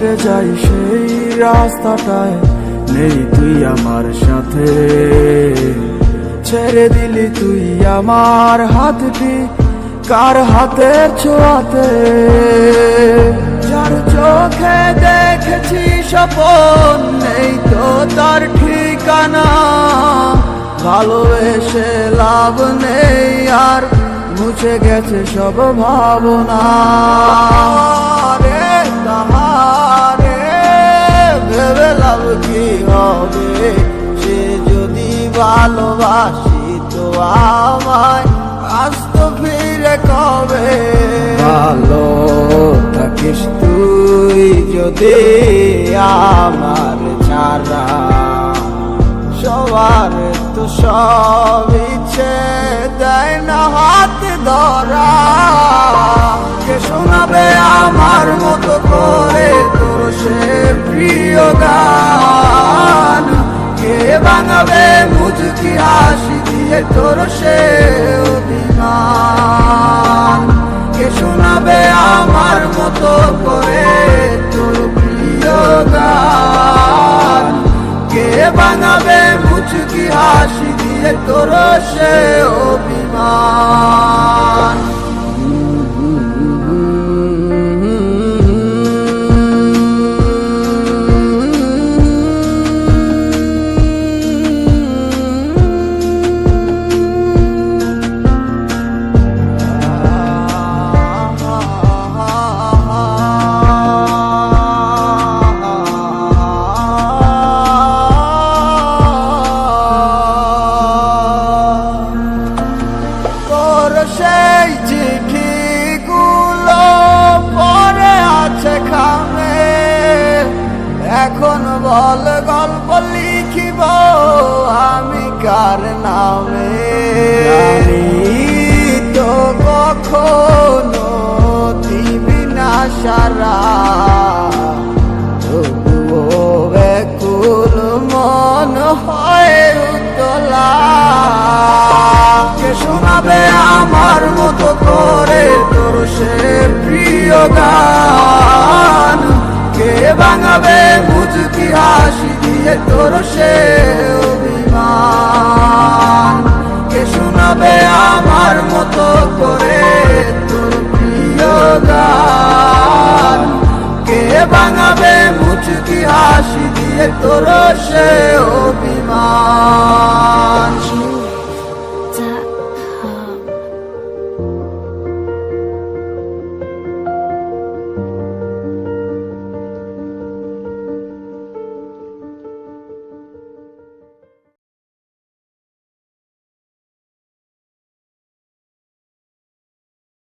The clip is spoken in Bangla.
হেঁটে যাই সেই রাস্তাটায় নেই তুই আমার সাথে। ছেড়ে দিলি তুই আমার হাতটি কার হাতের ছোঁয়াতে, যার চোখে দেখেছি স্বপন নেই তো তার ঠিকানা। ভালোবেসে লাভ নেই আর মুছে গেছে সব ভাবনা। রে তাহারে ভেবে লাভ কি হবে, সে যদি ভালোবাসি তো আমায় আজ তো ফিরে কবে। ভালো থাকিস তুই যদি আমার ছাড়া, সবার তো সব ইচ্ছে দেয় না হাত ধরা। কে শোনাবে আমার মতো করে তোর সে প্রিয় গান, কে বানাবে মুচকি হাসি দিয়ে তোর সে অভিমান। কে শোনাবে আমার মতো করে তোর প্রিয় গান, কে বানাবে মুচকি হাসি দিয়ে তোর সে অভিমান। সেই চিঠিগুলো পরে আছে খামে, এখন বল গল্প লিখিব আমি কার নামে। তো কখনো দিবি না সারা, তবুও ব্যাকুল মন হয় উতলা। কে শোনাবে আমার মতো করে তোর সে প্রিয় গান, কে বানাবে মুচকি হাসি দিয়ে তোর সে অভিমান। কে শোনাবে আমার মতো করে তোর প্রিয় গান, কে বানাবে মুচকি হাসি দিয়ে তোর সে অভিমান।